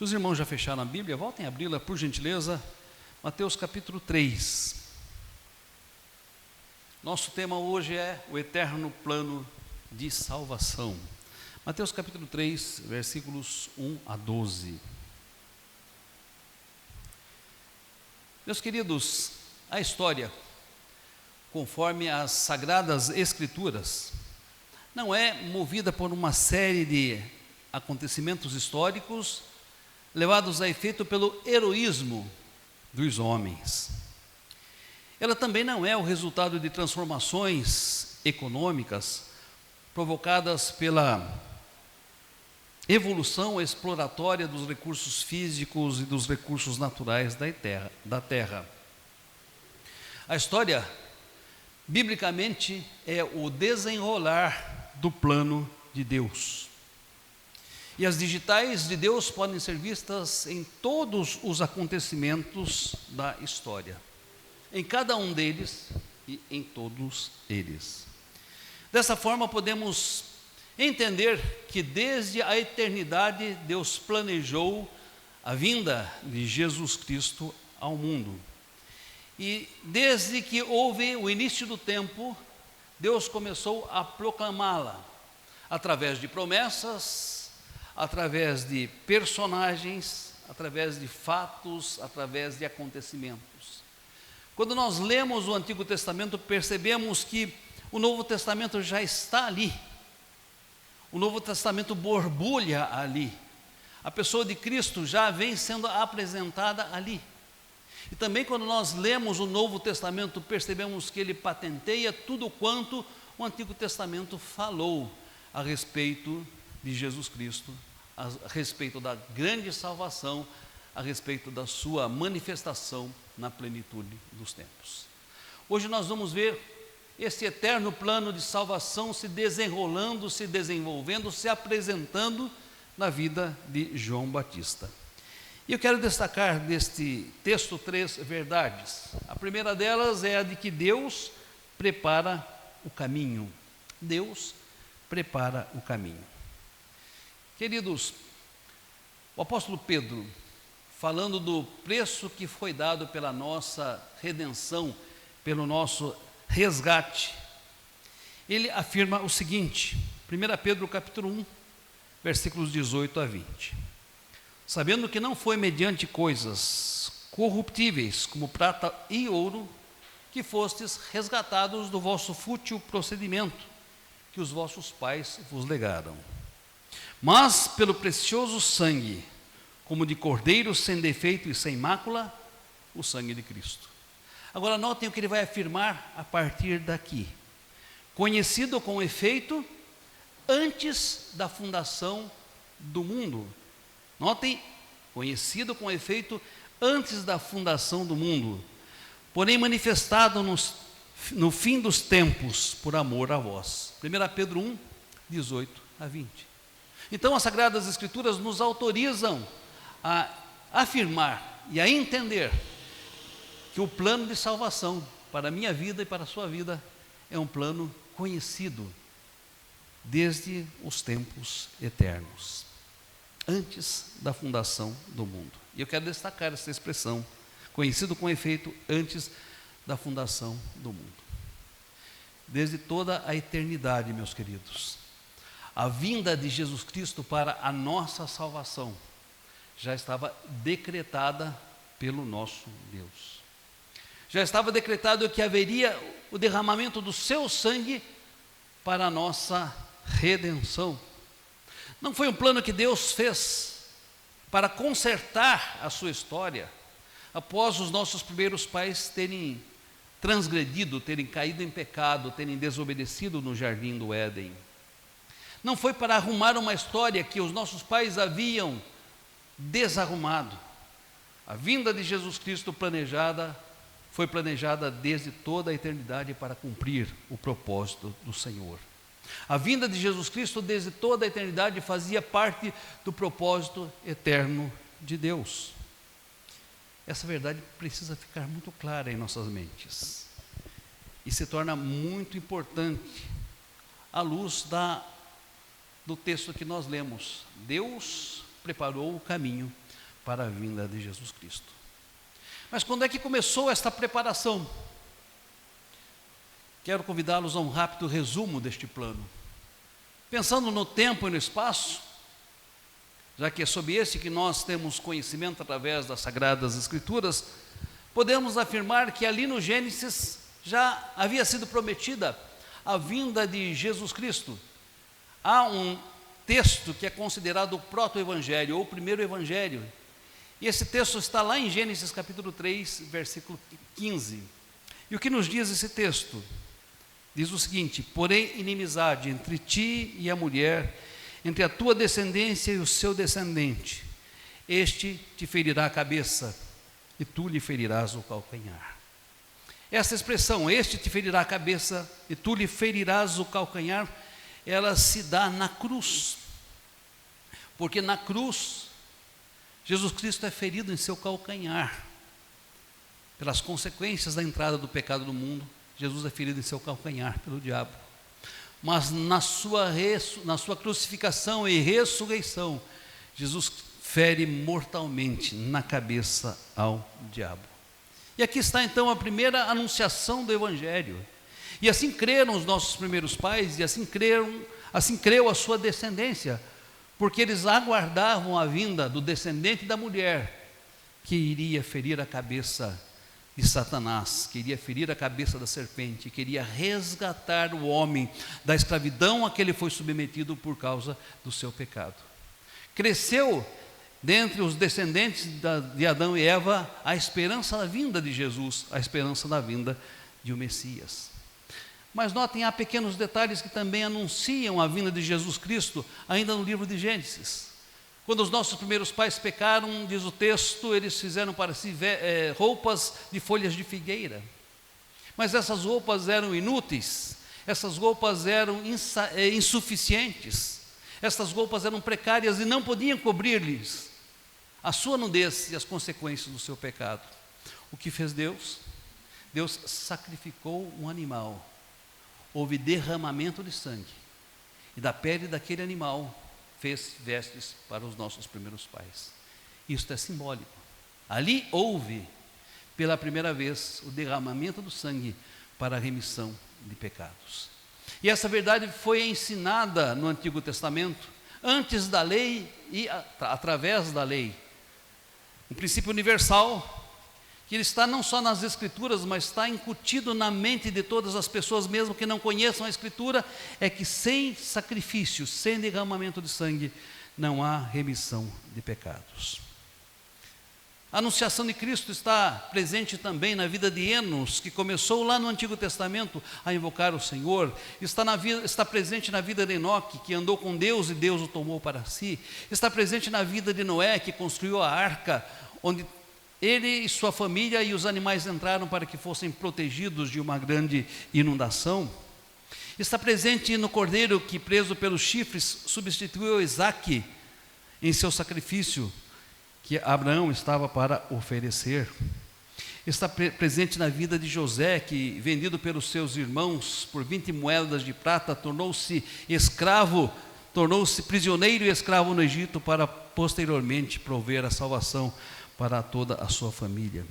Se os irmãos já fecharam a Bíblia, voltem a abri-la, por gentileza. Mateus capítulo 3. Nosso tema hoje é o eterno plano de salvação. Mateus capítulo 3, versículos 1 a 12. Meus queridos, a história, conforme as Sagradas Escrituras, não é movida por uma série de acontecimentos históricos levados a efeito pelo heroísmo dos homens. Ela também não é o resultado de transformações econômicas provocadas pela evolução exploratória dos recursos físicos e dos recursos naturais da terra. A história, biblicamente, é o desenrolar do plano de Deus. E as digitais de Deus podem ser vistas em todos os acontecimentos da história, em cada um deles e em todos eles. Dessa forma, podemos entender que desde a eternidade Deus planejou a vinda de Jesus Cristo ao mundo. E desde que houve o início do tempo, Deus começou a proclamá-la através de promessas, através de personagens, através de fatos, através de acontecimentos. Quando nós lemos o Antigo Testamento, percebemos que o Novo Testamento já está ali. O Novo Testamento borbulha ali. A pessoa de Cristo já vem sendo apresentada ali. E também quando nós lemos o Novo Testamento, percebemos que ele patenteia tudo quanto o Antigo Testamento falou a respeito de Jesus Cristo, a respeito da grande salvação, a respeito da sua manifestação na plenitude dos tempos. Hoje nós vamos ver esse eterno plano de salvação se desenrolando, se desenvolvendo, se apresentando na vida de João Batista. E eu quero destacar deste texto 3 verdades. A primeira delas é a de que Deus prepara o caminho. Deus prepara o caminho. Queridos, o apóstolo Pedro, falando do preço que foi dado pela nossa redenção, pelo nosso resgate, ele afirma o seguinte, 1 Pedro capítulo 1, versículos 18 a 20. Sabendo que não foi mediante coisas corruptíveis, como prata e ouro, que fostes resgatados do vosso fútil procedimento, que os vossos pais vos legaram, mas pelo precioso sangue, como de cordeiro sem defeito e sem mácula, o sangue de Cristo. Agora notem o que ele vai afirmar a partir daqui. Conhecido com efeito antes da fundação do mundo. Notem, conhecido com efeito antes da fundação do mundo, porém manifestado no fim dos tempos por amor a vós. 1 Pedro 1, 18 a 20. Então as Sagradas Escrituras nos autorizam a afirmar e a entender que o plano de salvação para a minha vida e para a sua vida é um plano conhecido desde os tempos eternos, antes da fundação do mundo. E eu quero destacar essa expressão, conhecido com efeito antes da fundação do mundo. Desde toda a eternidade, meus queridos, a vinda de Jesus Cristo para a nossa salvação já estava decretada pelo nosso Deus. Já estava decretado que haveria o derramamento do seu sangue para a nossa redenção. Não foi um plano que Deus fez para consertar a sua história, após os nossos primeiros pais terem transgredido, terem caído em pecado, terem desobedecido no jardim do Éden. Não foi para arrumar uma história que os nossos pais haviam desarrumado. A vinda de Jesus Cristo foi planejada desde toda a eternidade para cumprir o propósito do Senhor. A vinda de Jesus Cristo desde toda a eternidade fazia parte do propósito eterno de Deus. Essa verdade precisa ficar muito clara em nossas mentes e se torna muito importante à luz do texto que nós lemos. Deus preparou o caminho para a vinda de Jesus Cristo. Mas quando é que começou esta preparação? Quero convidá-los a um rápido resumo deste plano. Pensando no tempo e no espaço, já que é sobre esse que nós temos conhecimento através das Sagradas Escrituras, podemos afirmar que ali no Gênesis já havia sido prometida a vinda de Jesus Cristo. Há um texto que é considerado o proto-evangelho, ou o primeiro evangelho, e esse texto está lá em Gênesis capítulo 3, versículo 15. E o que nos diz esse texto? Diz o seguinte: porém inimizade entre ti e a mulher, entre a tua descendência e o seu descendente, este te ferirá a cabeça, e tu lhe ferirás o calcanhar. Essa expressão, este te ferirá a cabeça, e tu lhe ferirás o calcanhar, ela se dá na cruz, porque na cruz, Jesus Cristo é ferido em seu calcanhar, pelas consequências da entrada do pecado no mundo. Jesus é ferido em seu calcanhar pelo diabo, mas na sua crucificação e ressurreição, Jesus fere mortalmente na cabeça ao diabo. E aqui está então a primeira anunciação do Evangelho. E assim creram os nossos primeiros pais, e assim creu a sua descendência, porque eles aguardavam a vinda do descendente da mulher, que iria ferir a cabeça de Satanás, que iria ferir a cabeça da serpente, queria resgatar o homem da escravidão a que ele foi submetido por causa do seu pecado. Cresceu dentre os descendentes de Adão e Eva a esperança da vinda de Jesus, a esperança da vinda de um Messias. Mas notem, há pequenos detalhes que também anunciam a vinda de Jesus Cristo, ainda no livro de Gênesis. Quando os nossos primeiros pais pecaram, diz o texto, eles fizeram para si roupas de folhas de figueira. Mas essas roupas eram inúteis, essas roupas eram insuficientes, essas roupas eram precárias e não podiam cobrir-lhes a sua nudez e as consequências do seu pecado. O que fez Deus? Deus sacrificou um animal. Houve derramamento de sangue, e da pele daquele animal fez vestes para os nossos primeiros pais. Isto é simbólico. Ali houve, pela primeira vez, o derramamento do sangue para a remissão de pecados. E essa verdade foi ensinada no Antigo Testamento, antes da lei e através da lei. Um princípio universal, que ele está não só nas Escrituras, mas está incutido na mente de todas as pessoas, mesmo que não conheçam a Escritura, é que sem sacrifício, sem derramamento de sangue, não há remissão de pecados. A anunciação de Cristo está presente também na vida de Enos, que começou lá no Antigo Testamento a invocar o Senhor. Está presente na vida de Enoque, que andou com Deus e Deus o tomou para si. Está presente na vida de Noé, que construiu a arca, onde ele e sua família e os animais entraram para que fossem protegidos de uma grande inundação. Está presente no cordeiro que, preso pelos chifres, substituiu Isaque em seu sacrifício, que Abraão estava para oferecer. Está presente na vida de José, que, vendido pelos seus irmãos por 20 moedas de prata, tornou-se prisioneiro e escravo no Egito, para posteriormente prover a salvação para toda a sua família.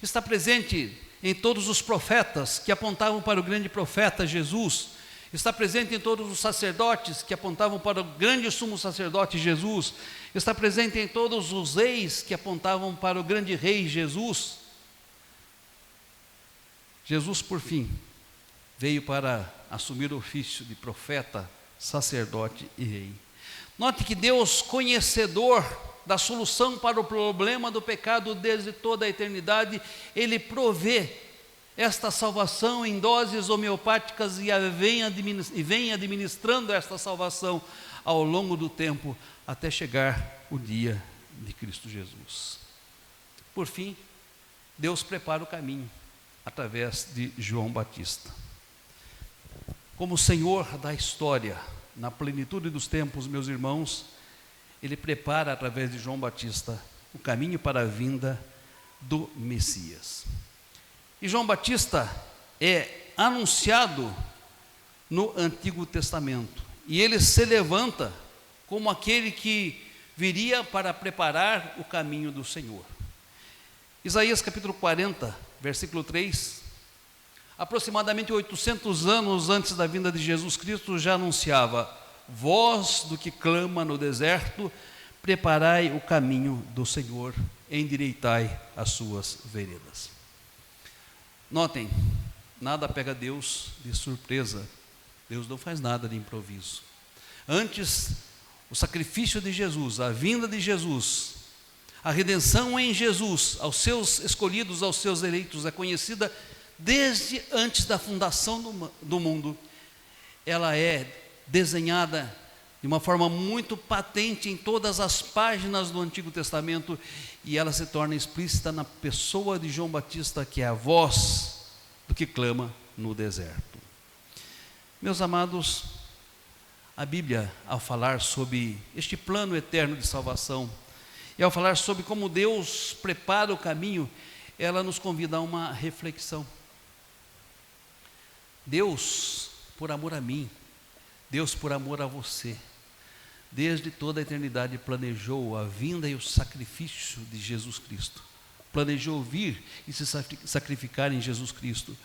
Está presente em todos os profetas que apontavam para o grande profeta Jesus. Está presente em todos os sacerdotes que apontavam para o grande sumo sacerdote Jesus. Está presente em todos os reis que apontavam para o grande rei Jesus. Jesus, por fim, veio para assumir o ofício de profeta, sacerdote e rei. Note que Deus, conhecedor da solução para o problema do pecado desde toda a eternidade, Ele provê esta salvação em doses homeopáticas e vem administrando esta salvação ao longo do tempo, até chegar o dia de Cristo Jesus. Por fim, Deus prepara o caminho através de João Batista. Como Senhor da história, na plenitude dos tempos, meus irmãos, Ele prepara através de João Batista o caminho para a vinda do Messias. E João Batista é anunciado no Antigo Testamento, e ele se levanta como aquele que viria para preparar o caminho do Senhor. Isaías capítulo 40, versículo 3, aproximadamente 800 anos antes da vinda de Jesus Cristo, já anunciava: voz do que clama no deserto, preparai o caminho do Senhor, endireitai as suas veredas. Notem, nada pega Deus de surpresa. Deus não faz nada de improviso. Antes, o sacrifício de Jesus, a vinda de Jesus, a redenção em Jesus, aos seus escolhidos, aos seus eleitos, é conhecida desde antes da fundação do mundo. Ela é desenhada de uma forma muito patente em todas as páginas do Antigo Testamento, e ela se torna explícita na pessoa de João Batista, que é a voz do que clama no deserto. Meus amados, a Bíblia, ao falar sobre este plano eterno de salvação, e ao falar sobre como Deus prepara o caminho, ela nos convida a uma reflexão. Deus, por amor a mim, Deus, por amor a você, desde toda a eternidade planejou a vinda e o sacrifício de Jesus Cristo. Planejou vir e se sacrificar em Jesus Cristo.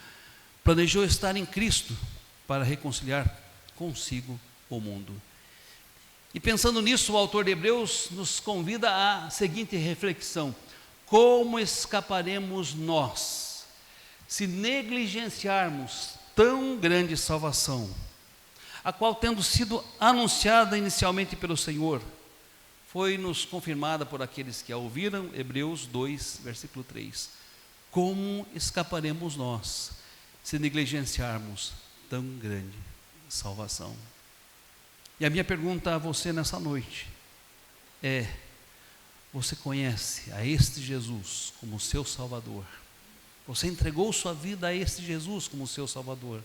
Planejou estar em Cristo para reconciliar consigo o mundo. E pensando nisso, o autor de Hebreus nos convida à seguinte reflexão: como escaparemos nós se negligenciarmos tão grande salvação, a qual, tendo sido anunciada inicialmente pelo Senhor, foi-nos confirmada por aqueles que a ouviram? Hebreus 2, versículo 3. Como escaparemos nós se negligenciarmos tão grande salvação? E a minha pergunta a você nessa noite é: você conhece a este Jesus como seu Salvador? Você entregou sua vida a este Jesus como seu Salvador?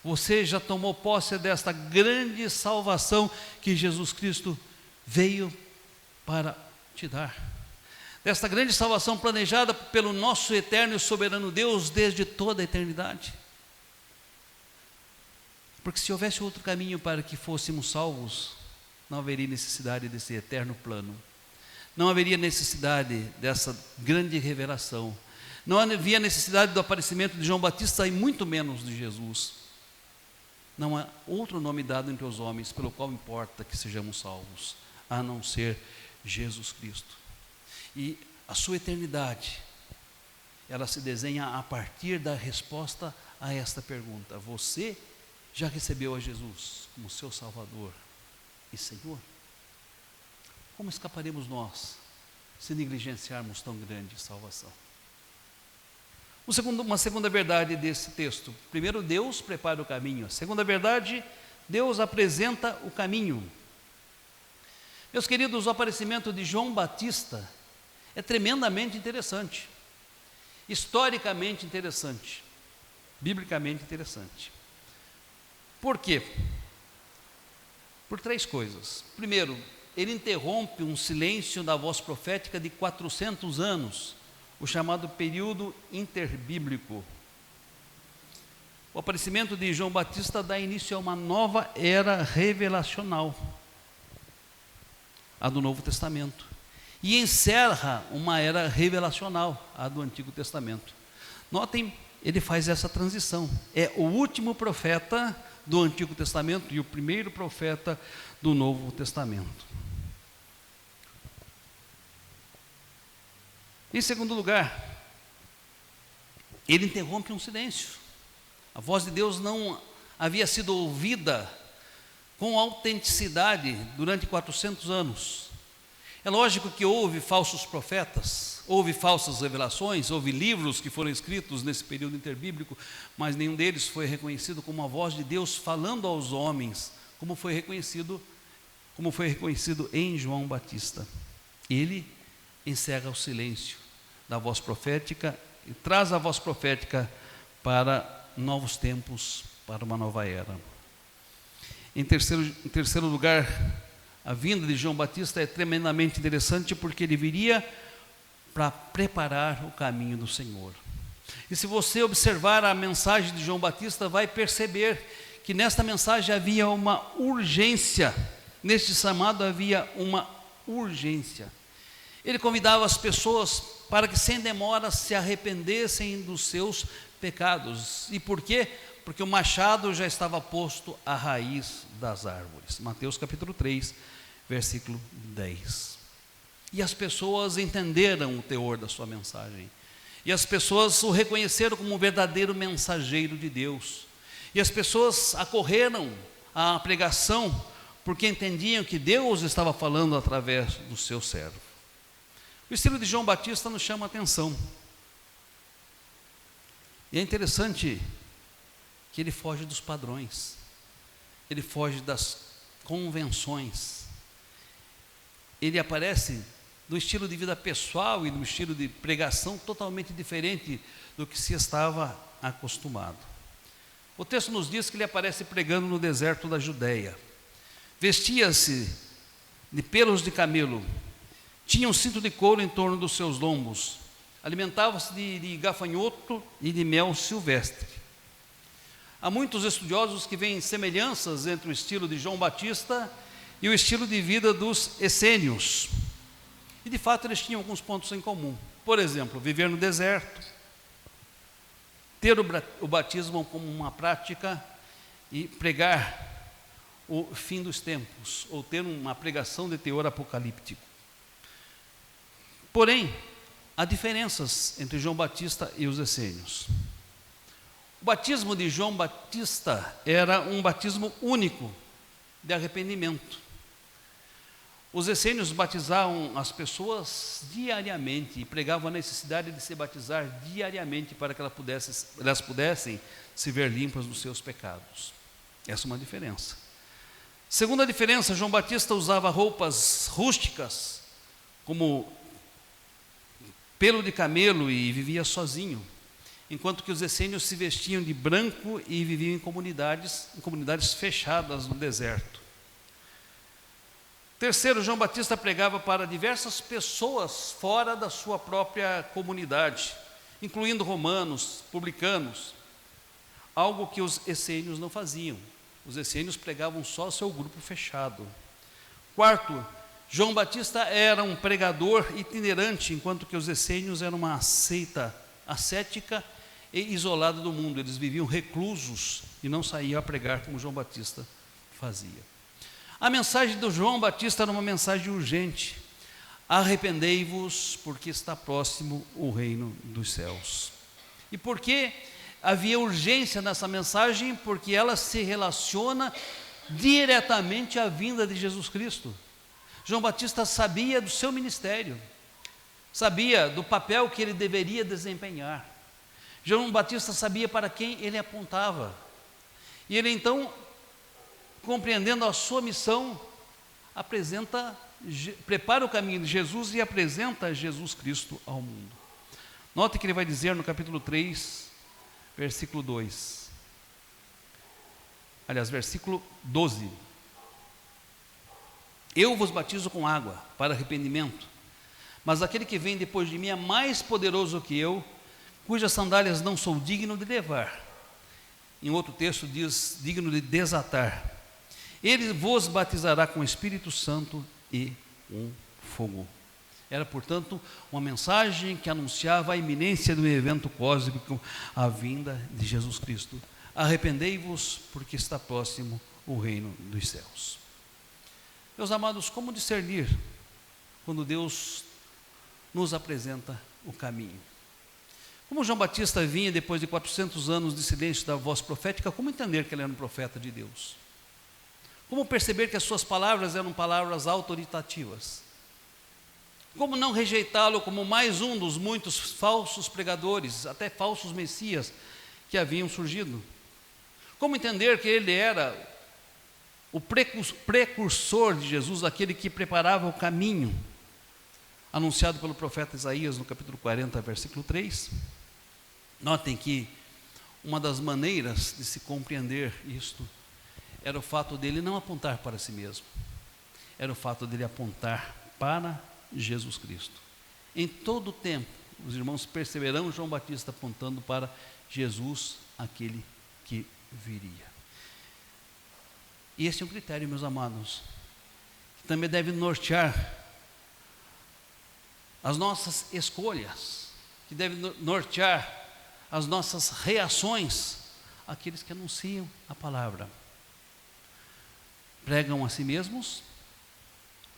Você já tomou posse desta grande salvação que Jesus Cristo veio para te dar? Desta grande salvação planejada pelo nosso eterno e soberano Deus desde toda a eternidade? Porque se houvesse outro caminho para que fôssemos salvos, não haveria necessidade desse eterno plano. Não haveria necessidade dessa grande revelação. Não havia necessidade do aparecimento de João Batista e muito menos de Jesus. Não há outro nome dado entre os homens pelo qual importa que sejamos salvos, a não ser Jesus Cristo. E a sua eternidade, ela se desenha a partir da resposta a esta pergunta: você já recebeu a Jesus como seu Salvador e Senhor? Como escaparemos nós se negligenciarmos tão grande salvação? Uma segunda verdade desse texto: primeiro, Deus prepara o caminho. A segunda verdade, Deus apresenta o caminho. Meus queridos, o aparecimento de João Batista é tremendamente interessante, historicamente interessante, biblicamente interessante. Por quê? Por três coisas. Primeiro, ele interrompe um silêncio da voz profética de 400 anos, o chamado período interbíblico. O aparecimento de João Batista dá início a uma nova era revelacional, a do Novo Testamento, e encerra uma era revelacional, a do Antigo Testamento. Notem, ele faz essa transição. É o último profeta do Antigo Testamento e o primeiro profeta do Novo Testamento. Em segundo lugar, ele interrompe um silêncio. A voz de Deus não havia sido ouvida com autenticidade durante 400 anos. É lógico que houve falsos profetas, houve falsas revelações, houve livros que foram escritos nesse período interbíblico, mas nenhum deles foi reconhecido como a voz de Deus falando aos homens, como foi reconhecido em João Batista. Ele encerra o silêncio da voz profética e traz a voz profética para novos tempos, para uma nova era. Em terceiro lugar, a vinda de João Batista é tremendamente interessante porque ele viria para preparar o caminho do Senhor. E se você observar a mensagem de João Batista, vai perceber que nesta mensagem havia uma urgência, neste chamado havia uma urgência. Ele convidava as pessoas para que sem demora se arrependessem dos seus pecados. E por quê? Porque o machado já estava posto à raiz das árvores. Mateus capítulo 3, versículo 10. E as pessoas entenderam o teor da sua mensagem. E as pessoas o reconheceram como um verdadeiro mensageiro de Deus. E as pessoas acorreram à pregação porque entendiam que Deus estava falando através do seu servo. O estilo de João Batista nos chama a atenção. E é interessante que ele foge dos padrões. Ele foge das convenções. Ele aparece no estilo de vida pessoal e no estilo de pregação totalmente diferente do que se estava acostumado. O texto nos diz que ele aparece pregando no deserto da Judéia. Vestia-se de pelos de camelo, tinha um cinto de couro em torno dos seus lombos, alimentava-se de gafanhoto e de mel silvestre. Há muitos estudiosos que veem semelhanças entre o estilo de João Batista e o estilo de vida dos essênios. E de fato eles tinham alguns pontos em comum. Por exemplo, viver no deserto, ter o batismo como uma prática e pregar o fim dos tempos, ou ter uma pregação de teor apocalíptico. Porém, há diferenças entre João Batista e os essênios. O batismo de João Batista era um batismo único de arrependimento. Os essênios batizavam as pessoas diariamente e pregavam a necessidade de se batizar diariamente para que elas pudessem se ver limpas dos seus pecados. Essa é uma diferença. Segunda diferença, João Batista usava roupas rústicas, como pelo de camelo, e vivia sozinho, enquanto que os essênios se vestiam de branco e viviam em comunidades fechadas no deserto. Terceiro, João Batista pregava para diversas pessoas fora da sua própria comunidade, incluindo romanos, publicanos, algo que os essênios não faziam. Os essênios pregavam só ao seu grupo fechado. Quarto, João Batista era um pregador itinerante, enquanto que os essênios eram uma seita ascética e isolada do mundo. Eles viviam reclusos e não saíam a pregar como João Batista fazia. A mensagem do João Batista era uma mensagem urgente: arrependei-vos, porque está próximo o reino dos céus. E por que havia urgência nessa mensagem? Porque ela se relaciona diretamente à vinda de Jesus Cristo. João Batista sabia do seu ministério, sabia do papel que ele deveria desempenhar. João Batista sabia para quem ele apontava. E ele então, compreendendo a sua missão, prepara o caminho de Jesus e apresenta Jesus Cristo ao mundo. Note que ele vai dizer no capítulo 3, versículo 2. Aliás, versículo 12. Eu vos batizo com água para arrependimento, mas aquele que vem depois de mim é mais poderoso que eu, cujas sandálias não sou digno de levar. Em outro texto diz, digno de desatar. Ele vos batizará com o Espírito Santo e com fogo. Era, portanto, uma mensagem que anunciava a iminência do evento cósmico, a vinda de Jesus Cristo. Arrependei-vos, porque está próximo o reino dos céus. Meus amados, como discernir quando Deus nos apresenta o caminho? Como João Batista vinha depois de 400 anos de silêncio da voz profética, como entender que ele era um profeta de Deus? Como perceber que as suas palavras eram palavras autoritativas? Como não rejeitá-lo como mais um dos muitos falsos pregadores, até falsos messias, que haviam surgido? Como entender que ele era o precursor de Jesus, aquele que preparava o caminho, anunciado pelo profeta Isaías no capítulo 40, versículo 3? Notem que uma das maneiras de se compreender isto era o fato dele não apontar para si mesmo, era o fato dele apontar para Jesus Cristo. Em todo o tempo, os irmãos perceberão João Batista apontando para Jesus, aquele que viria. E esse é um critério, meus amados, que também deve nortear as nossas escolhas, que devem nortear as nossas reações àqueles que anunciam a palavra. Pregam a si mesmos,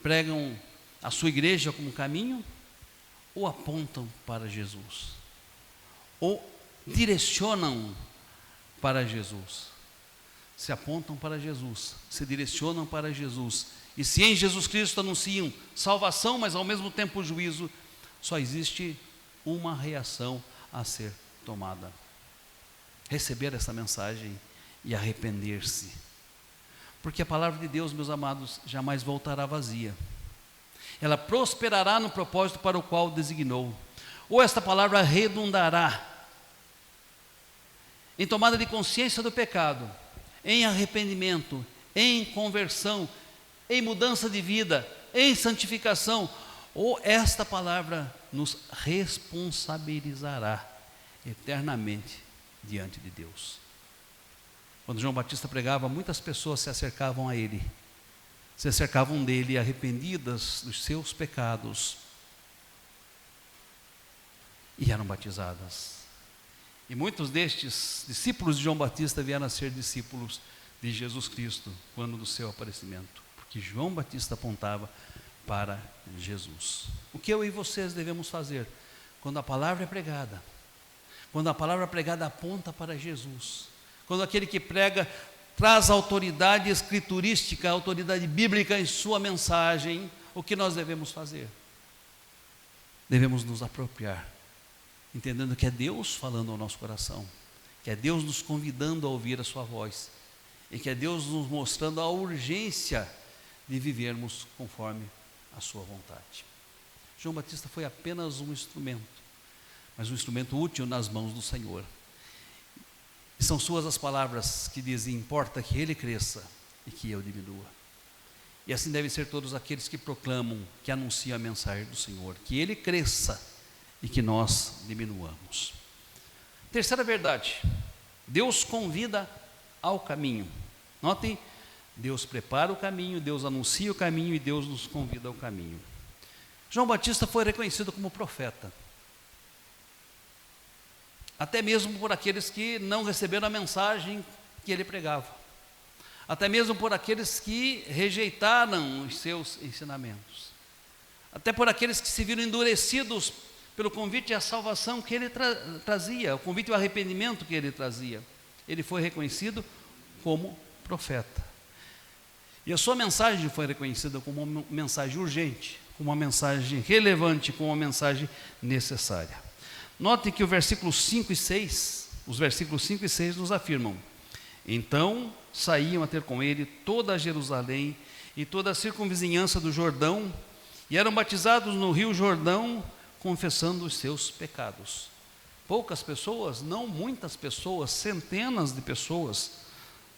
pregam a sua igreja como caminho, ou apontam para Jesus, ou direcionam para Jesus. Se apontam para Jesus, se direcionam para Jesus, e se em Jesus Cristo anunciam salvação, mas ao mesmo tempo juízo, só existe uma reação a ser tomada: receber essa mensagem e arrepender-se. Porque a palavra de Deus, meus amados, jamais voltará vazia. Ela prosperará no propósito para o qual designou. Ou esta palavra redundará em tomada de consciência do pecado, em arrependimento, em conversão, em mudança de vida, em santificação, ou esta palavra nos responsabilizará eternamente diante de Deus. Quando João Batista pregava, muitas pessoas se acercavam a ele, se acercavam dele arrependidas dos seus pecados e eram batizadas. E muitos destes discípulos de João Batista vieram a ser discípulos de Jesus Cristo quando do seu aparecimento, porque João Batista apontava para Jesus. O que eu e vocês devemos fazer quando a palavra é pregada? Quando a palavra pregada aponta para Jesus, quando aquele que prega traz autoridade escriturística, autoridade bíblica em sua mensagem, o que nós devemos fazer? Devemos nos apropriar, entendendo que é Deus falando ao nosso coração, que é Deus nos convidando a ouvir a sua voz, e que é Deus nos mostrando a urgência de vivermos conforme a sua vontade. João Batista foi apenas um instrumento, mas um instrumento útil nas mãos do Senhor. E são suas as palavras que dizem: importa que ele cresça e que eu diminua. E assim devem ser todos aqueles que proclamam, que anunciam a mensagem do Senhor, que ele cresça e que nós diminuamos. Terceira verdade: Deus convida ao caminho. Notem, Deus prepara o caminho, Deus anuncia o caminho e Deus nos convida ao caminho. João Batista foi reconhecido como profeta, até mesmo por aqueles que não receberam a mensagem que ele pregava, até mesmo por aqueles que rejeitaram os seus ensinamentos, até por aqueles que se viram endurecidos pelo convite à salvação que ele trazia, o convite ao arrependimento que ele trazia. Ele foi reconhecido como profeta, e a sua mensagem foi reconhecida como uma mensagem urgente, como uma mensagem relevante, como uma mensagem necessária. Note que o versículo 5 e 6, os versículos 5 e 6 nos afirmam: então saíam a ter com ele toda a Jerusalém e toda a circunvizinhança do Jordão, e eram batizados no rio Jordão, confessando os seus pecados. Poucas pessoas, não muitas pessoas, centenas de pessoas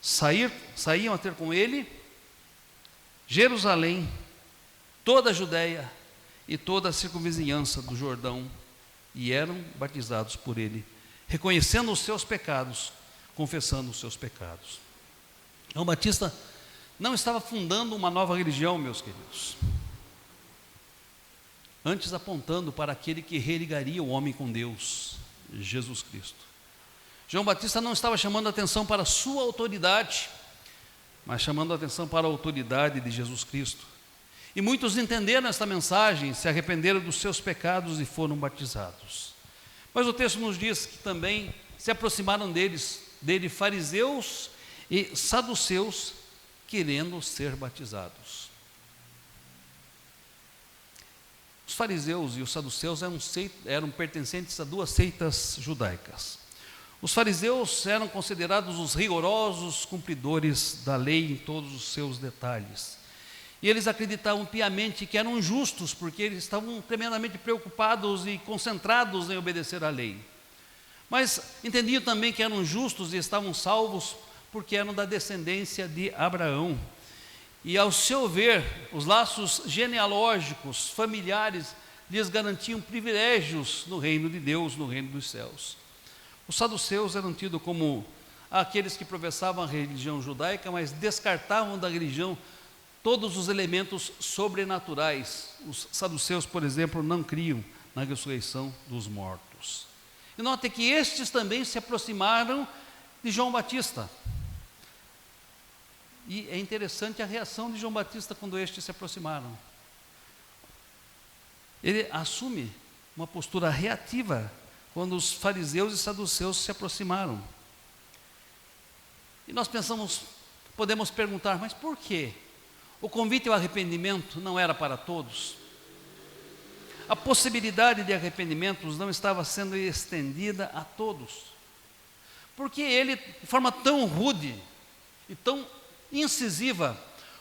saíam a ter com ele Jerusalém, toda a Judéia e toda a circunvizinhança do Jordão, e eram batizados por ele, reconhecendo os seus pecados, confessando os seus pecados. João Batista não estava fundando uma nova religião, meus queridos, antes apontando para aquele que religaria o homem com Deus, Jesus Cristo. João Batista não estava chamando a atenção para a sua autoridade, mas chamando a atenção para a autoridade de Jesus Cristo. E muitos entenderam esta mensagem, se arrependeram dos seus pecados e foram batizados. Mas o texto nos diz que também se aproximaram dele fariseus e saduceus, querendo ser batizados. Os fariseus e os saduceus eram pertencentes a duas seitas judaicas. Os fariseus eram considerados os rigorosos cumpridores da lei em todos os seus detalhes. E eles acreditavam piamente que eram justos, porque eles estavam tremendamente preocupados e concentrados em obedecer à lei. Mas entendiam também que eram justos e estavam salvos porque eram da descendência de Abraão. E ao seu ver, os laços genealógicos, familiares, lhes garantiam privilégios no reino de Deus, no reino dos céus. Os saduceus eram tidos como aqueles que professavam a religião judaica, mas descartavam da religião todos os elementos sobrenaturais. Os saduceus, por exemplo, não criam na ressurreição dos mortos. E note que estes também se aproximaram de João Batista. E é interessante a reação de João Batista quando estes se aproximaram. Ele assume uma postura reativa quando os fariseus e saduceus se aproximaram. E nós podemos perguntar, mas por quê? O convite ao arrependimento não era para todos? A possibilidade de arrependimentos não estava sendo estendida a todos? Porque ele, de forma tão rude e tão incisiva,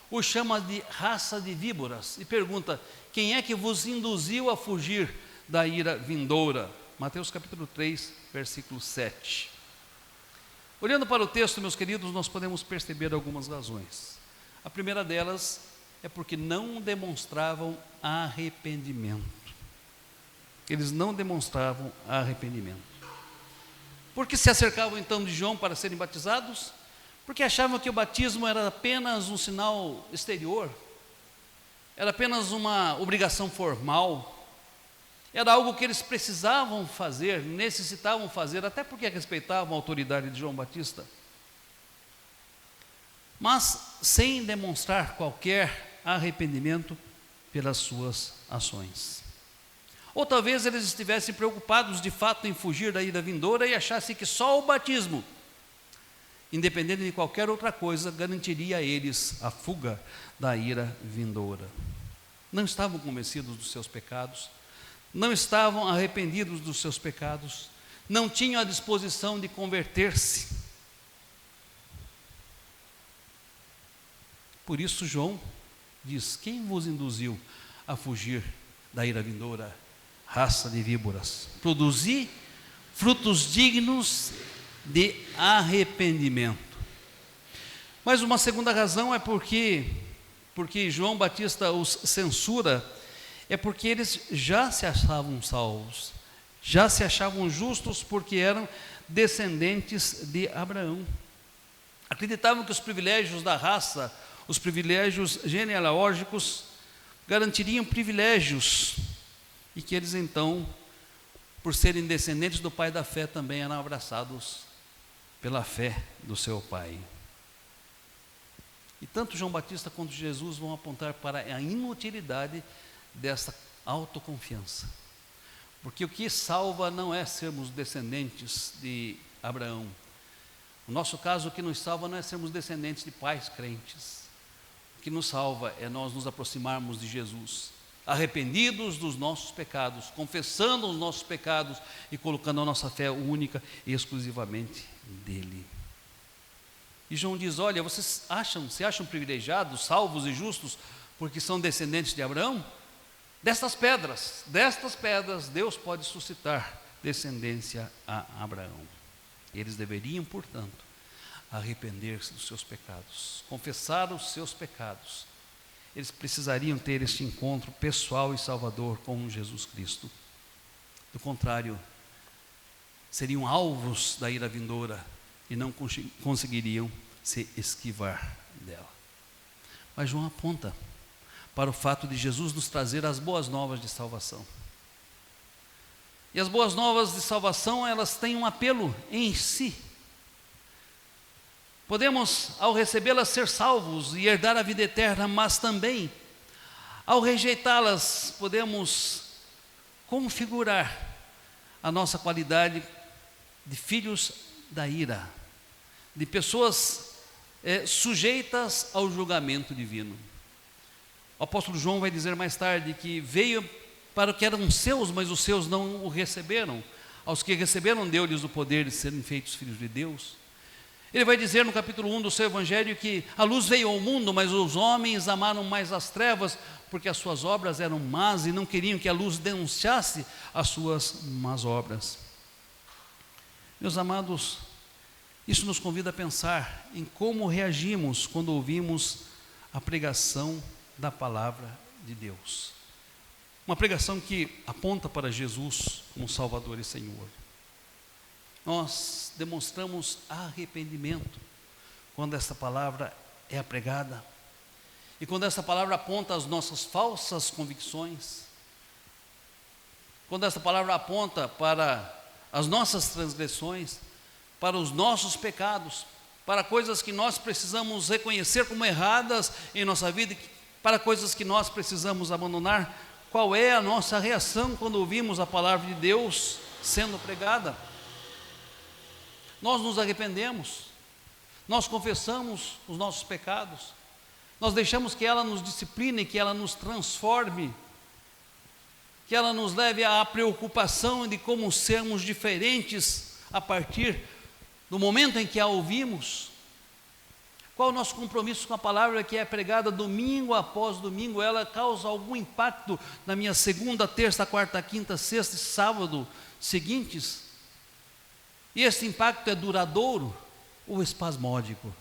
o chama de raça de víboras e pergunta: quem é que vos induziu a fugir da ira vindoura? Mateus capítulo 3, versículo 7. Olhando para o texto, meus queridos, nós podemos perceber algumas razões. A primeira delas é porque não demonstravam arrependimento. Eles não demonstravam arrependimento. Porque se acercavam então de João para serem batizados? Porque achavam que o batismo era apenas um sinal exterior, era apenas uma obrigação formal, era algo que eles precisavam fazer, necessitavam fazer, até porque respeitavam a autoridade de João Batista, mas sem demonstrar qualquer arrependimento pelas suas ações. Ou talvez eles estivessem preocupados de fato em fugir da ira vindoura e achassem que só o batismo, independente de qualquer outra coisa, garantiria a eles a fuga da ira vindoura. Não estavam convencidos dos seus pecados, não estavam arrependidos dos seus pecados, não tinham a disposição de converter-se. Por isso João diz: quem vos induziu a fugir da ira vindoura? Raça de víboras, produzi frutos dignos de arrependimento. Mas uma segunda razão é porque João Batista os censura, é porque eles já se achavam salvos, já se achavam justos porque eram descendentes de Abraão. Acreditavam que os privilégios da raça, os privilégios genealógicos, garantiriam privilégios, e que eles então, por serem descendentes do pai da fé, também eram abraçados pela fé do seu pai. E tanto João Batista quanto Jesus vão apontar para a inutilidade dessa autoconfiança. Porque o que salva não é sermos descendentes de Abraão. No nosso caso, o que nos salva não é sermos descendentes de pais crentes. O que nos salva é nós nos aproximarmos de Jesus, arrependidos dos nossos pecados, confessando os nossos pecados e colocando a nossa fé única e exclusivamente dele. E João diz: olha, vocês se acham privilegiados, salvos e justos porque são descendentes de Abraão? Destas pedras, Deus pode suscitar descendência a Abraão. Eles deveriam, portanto, arrepender-se dos seus pecados, confessar os seus pecados. Eles precisariam ter este encontro pessoal e salvador com Jesus Cristo. Do contrário, seriam alvos da ira vindoura e não conseguiriam se esquivar dela. Mas João aponta para o fato de Jesus nos trazer as boas novas de salvação. E as boas novas de salvação, elas têm um apelo em si. Podemos, ao recebê-las, ser salvos e herdar a vida eterna, mas também, ao rejeitá-las, podemos configurar a nossa qualidade de filhos da ira, de pessoas sujeitas ao julgamento divino. O apóstolo João vai dizer mais tarde que veio para o que eram seus, mas os seus não o receberam. Aos que receberam, deu-lhes o poder de serem feitos filhos de Deus. Ele vai dizer no capítulo 1 do seu evangelho que a luz veio ao mundo, mas os homens amaram mais as trevas, porque as suas obras eram más e não queriam que a luz denunciasse as suas más obras. Meus amados, isso nos convida a pensar em como reagimos quando ouvimos a pregação da palavra de Deus. Uma pregação que aponta para Jesus como Salvador e Senhor. Nós demonstramos arrependimento quando essa palavra é pregada. E quando essa palavra aponta as nossas falsas convicções, quando essa palavra aponta para as nossas transgressões, para os nossos pecados, para coisas que nós precisamos reconhecer como erradas em nossa vida, para coisas que nós precisamos abandonar, qual é a nossa reação quando ouvimos a palavra de Deus sendo pregada? Nós nos arrependemos, nós confessamos os nossos pecados, nós deixamos que ela nos discipline, que ela nos transforme, que ela nos leve à preocupação de como sermos diferentes a partir do momento em que a ouvimos. Qual o nosso compromisso com a palavra que é pregada domingo após domingo? Ela causa algum impacto na minha segunda, terça, quarta, quinta, sexta e sábado seguintes? E esse impacto é duradouro ou espasmódico?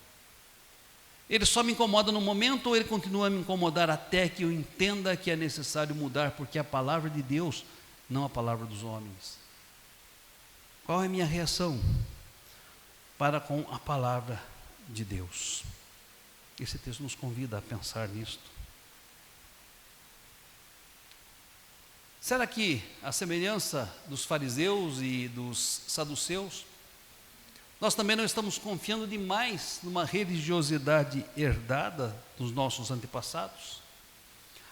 Ele só me incomoda no momento ou ele continua a me incomodar até que eu entenda que é necessário mudar, porque é a palavra de Deus, não a palavra dos homens? Qual é a minha reação para com a palavra de Deus? Esse texto nos convida a pensar nisto. Será que, à semelhança dos fariseus e dos saduceus, nós também não estamos confiando demais numa religiosidade herdada dos nossos antepassados,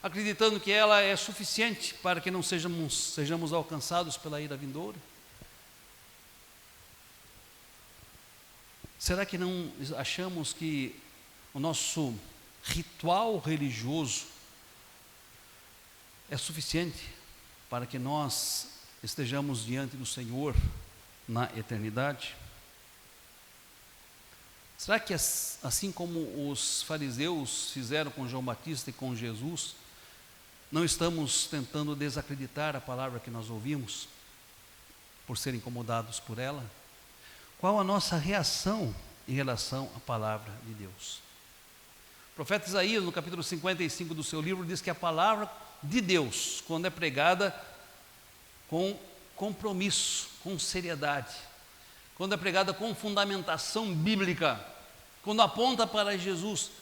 acreditando que ela é suficiente para que não sejamos alcançados pela ira vindoura? Será que não achamos que o nosso ritual religioso é suficiente para que nós estejamos diante do Senhor na eternidade? Será que assim como os fariseus fizeram com João Batista e com Jesus, não estamos tentando desacreditar a palavra que nós ouvimos, por ser incomodados por ela? Qual a nossa reação em relação à palavra de Deus? O profeta Isaías, no capítulo 55 do seu livro, diz que a palavra de Deus, quando é pregada com compromisso, com seriedade, quando é pregada com fundamentação bíblica, quando aponta para Jesus,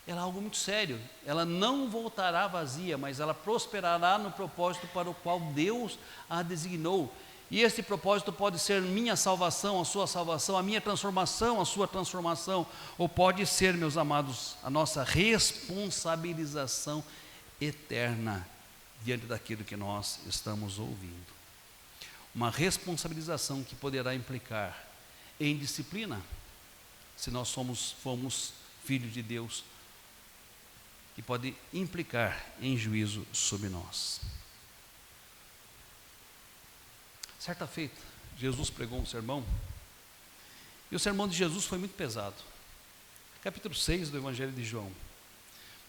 ela é algo muito sério. Ela não voltará vazia, mas ela prosperará no propósito para o qual Deus a designou. E esse propósito pode ser minha salvação, a sua salvação, a minha transformação, a sua transformação, ou pode ser, meus amados, a nossa responsabilização eterna diante daquilo que nós estamos ouvindo. Uma responsabilização que poderá implicar em disciplina, se nós fomos filhos de Deus, que pode implicar em juízo sobre nós. Certa feita, Jesus pregou um sermão, e o sermão de Jesus foi muito pesado. Capítulo 6 do Evangelho de João.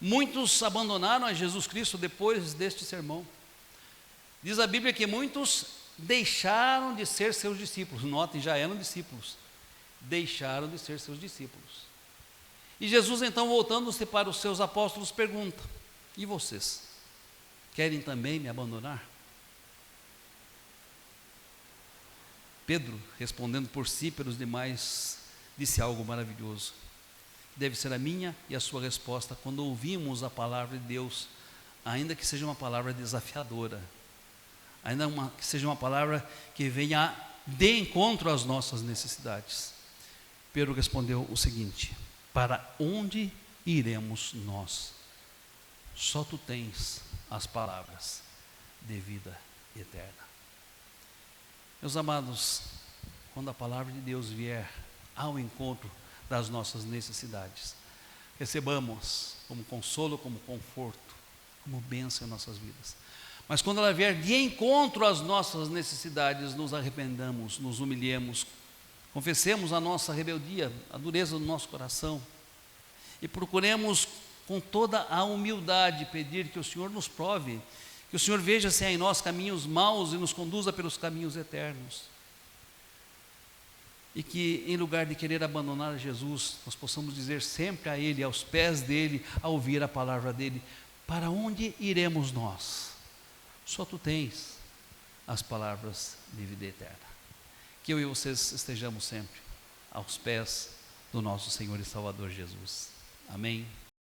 Muitos abandonaram a Jesus Cristo depois deste sermão. Diz a Bíblia que muitos deixaram de ser seus discípulos. Notem, já eram discípulos. Deixaram de ser seus discípulos. E Jesus, então, voltando-se para os seus apóstolos, pergunta: e vocês? Querem também me abandonar? Pedro, respondendo por si e pelos demais, disse algo maravilhoso. Deve ser a minha e a sua resposta quando ouvimos a palavra de Deus, ainda que seja uma palavra desafiadora, ainda que seja uma palavra que venha de encontro às nossas necessidades. Pedro respondeu o seguinte: para onde iremos nós? Só tu tens as palavras de vida eterna. Meus amados, quando a palavra de Deus vier ao encontro das nossas necessidades, recebamos como consolo, como conforto, como bênção em nossas vidas. Mas quando ela vier de encontro às nossas necessidades, nos arrependamos, nos humilhemos, confessemos a nossa rebeldia, a dureza do nosso coração, e procuremos com toda a humildade pedir que o Senhor nos prove, que o Senhor veja se há em nós caminhos maus e nos conduza pelos caminhos eternos. E que, em lugar de querer abandonar Jesus, nós possamos dizer sempre a Ele, aos pés dEle, a ouvir a palavra dEle: para onde iremos nós? Só tu tens as palavras de vida eterna. Que eu e vocês estejamos sempre aos pés do nosso Senhor e Salvador Jesus. Amém.